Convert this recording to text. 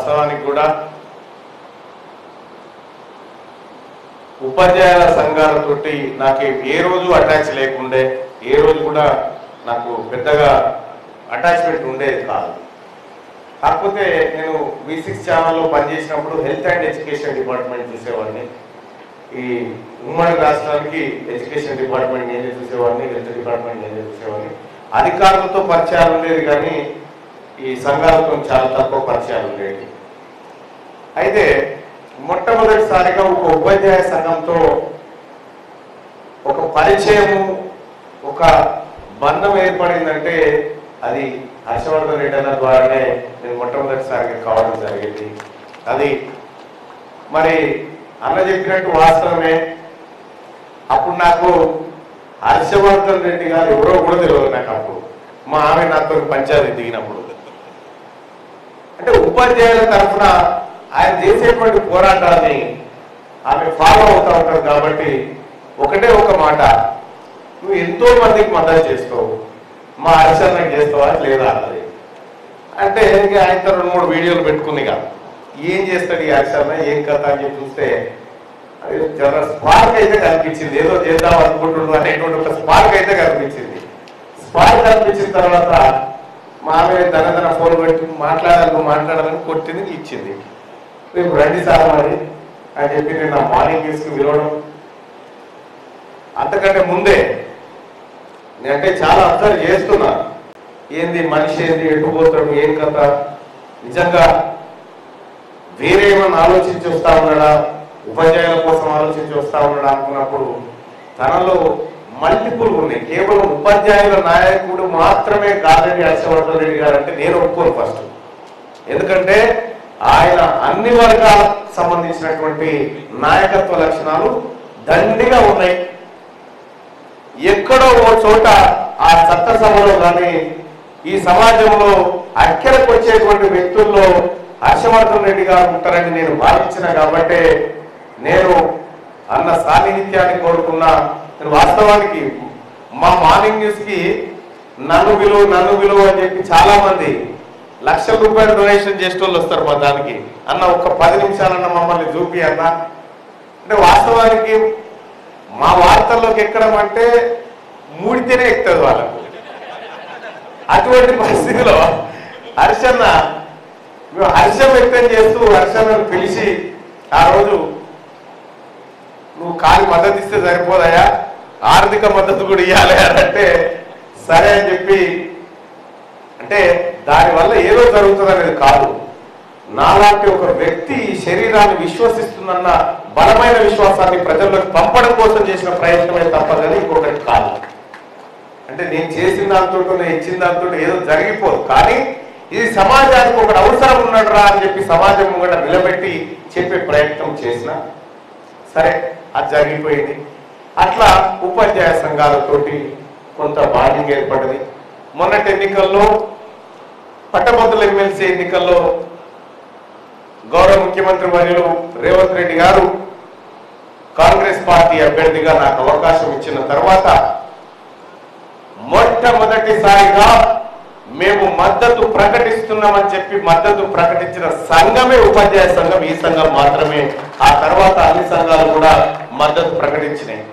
వాస్తవానికి కూడా ఉపాధ్యాయుల సంఘాలతోటి నాకు ఏ రోజు అటాచ్ లేకుండే, ఏ రోజు కూడా నాకు పెద్దగా అటాచ్మెంట్ ఉండేది కాదు. కాకపోతే నేను V6 ఛానల్లో పనిచేసినప్పుడు హెల్త్ అండ్ ఎడ్యుకేషన్ డిపార్ట్మెంట్ చూసేవాడిని. ఈ ఉమ్మడి రాష్ట్రానికి ఎడ్యుకేషన్ డిపార్ట్మెంట్ నేనే చూసేవాడిని, హెల్త్ డిపార్ట్మెంట్ నేనే చూసేవాడిని. అధికారులతో పరిచయాలు ఉండేది కానీ ఈ సంఘాలతో చాలా తక్కువ పరిచయాలు ఉండేవి. అయితే మొట్టమొదటిసారిగా ఒక ఉపాధ్యాయ సంఘంతో ఒక పరిచయము, ఒక బంధం ఏర్పడిందంటే అది హర్షవర్ధన్ రెడ్డి అన్న ద్వారానే నేను మొట్టమొదటిసారిగా కావడం జరిగింది. అది మరి అన్న చెప్పినట్టు వాస్తవమే. అప్పుడు నాకు హర్షవర్ధన్ రెడ్డి గారు ఎవరో కూడా తెలియదు నాకు. అప్పుడు మా ఆమె నాతో పంచాయతీ దిగినప్పుడు అంటే ఉపాధ్యాయుల తరఫున ఆయన చేసేటువంటి పోరాటాన్ని ఆమె ఫాలో అవుతూ ఉంటారు. కాబట్టి ఒకటే ఒక మాట, నువ్వు ఎంతో మందికి మద్దతు చేస్తావు, మా హర్షన్నకి చేస్తావా లేదా అన్నది. అంటే ఆయనతో 2-3 వీడియోలు పెట్టుకుని కాదు, ఏం చేస్తాడు ఈ హర్షన్న, ఏం కథ అని చెప్పి చూస్తే అది చాలా స్పార్క్ అయితే కనిపించింది. ఏదో చేద్దాం అనుకుంటున్నాడు అనేటువంటి ఒక స్పార్క్ అయితే కనిపించింది. స్పార్క్ కనిపించిన తర్వాత మా ఆమె తన ఫోన్ పెట్టి మాట్లాడాలని కొట్టింది, ఇచ్చింది. రేపు రండి సార్ మరి అని చెప్పి నేను నా మార్నింగ్ న్యూస్కి విలవడం. అంతకంటే ముందే నేనంటే చాలా అబ్జర్వ్ చేస్తున్నా, ఏంది మనిషి, ఏంది ఎటు పోతాడు, ఏం కథ, నిజంగా వేరే ఏమన్నా ఆలోచించి వస్తా ఉన్నాడా, ఉపాధ్యాయుల కోసం ఆలోచించి వస్తా ఉన్నాడా అనుకున్నప్పుడు తనలో మల్టిపుల్ ఉన్నాయి. కేవలం ఉపాధ్యాయుల నాయకుడు మాత్రమే కాదని హర్షవర్ధన్ రెడ్డి గారు అంటే నేను ఒప్పుకోను ఫస్ట్. ఎందుకంటే ఆయన అన్ని వర్గాలకు సంబంధించినటువంటి నాయకత్వ లక్షణాలు దండిగా ఉన్నాయి. ఎక్కడో ఓ చోట ఆ చట్టసభలో కానీ ఈ సమాజంలో అక్కడికి వచ్చేటువంటి వ్యక్తుల్లో హర్షవర్ధన్ రెడ్డి గారు ఉంటారని నేను భావించిన కాబట్టి నేను అన్న సాన్నిహిత్యాన్ని కోరుకున్నా. నేను వాస్తవానికి మా మార్నింగ్ న్యూస్కి నన్ను విలువ అని చెప్పి చాలా మంది లక్షల రూపాయలు డొనేషన్ చేసే వాళ్ళు వస్తారు మా దానికి. అన్న ఒక్క 10 నిమిషాలన్న మమ్మల్ని చూపి అన్న అంటే వాస్తవానికి మా వార్తల్లోకి ఎక్కడం అంటే మూడితేనే ఎక్కుతుంది వాళ్ళకు. అటువంటి పరిస్థితిలో హర్షన్న మేము హర్షం వ్యక్తం చేస్తూ హర్షన్నను పిలిచి ఆ రోజు నువ్వు కాలి మద్దతు ఇస్తే సరిపోదయా, ఆర్థిక మద్దతు కూడా ఇవ్వాలి అని అంటే సరే అని చెప్పి, అంటే దానివల్ల ఏదో జరుగుతుంది అనేది కాదు, నాలాంటి ఒక వ్యక్తి ఈ శరీరాన్ని విశ్వసిస్తుందన్న బలమైన విశ్వాసాన్ని ప్రజల్లోకి పంపడం కోసం చేసిన ప్రయత్నమే తప్ప కానీ ఇంకొకటి కాదు. అంటే నేను చేసిన దాంతో, నేను ఇచ్చిన దాంతో ఏదో జరిగిపోదు, కానీ ఇది సమాజానికి ఒకటి అవసరం ఉన్నాడురా అని చెప్పి సమాజం ముంగట నిలబెట్టి చెప్పే ప్రయత్నం చేసిన సరే అది జరిగిపోయింది. అట్లా ఉపాధ్యాయ సంఘాలతోటి కొంత బాండింగ్ ఏర్పడింది. మొన్నటి ఎన్నికల్లో పట్టభద్రుల ఎమ్మెల్సీ ఎన్నికల్లో గౌరవ ముఖ్యమంత్రి వర్యులు రేవంత్ రెడ్డి గారు కాంగ్రెస్ పార్టీ అభ్యర్థిగా నాకు అవకాశం ఇచ్చిన తర్వాత మొట్టమొదటిసారిగా మేము మద్దతు ప్రకటిస్తున్నామని చెప్పి మద్దతు ప్రకటించిన సంఘమే ఉపాధ్యాయ సంఘం. ఈ సంఘం మాత్రమే. ఆ తర్వాత అన్ని సంఘాలు కూడా మద్దతు ప్రకటించినాయి.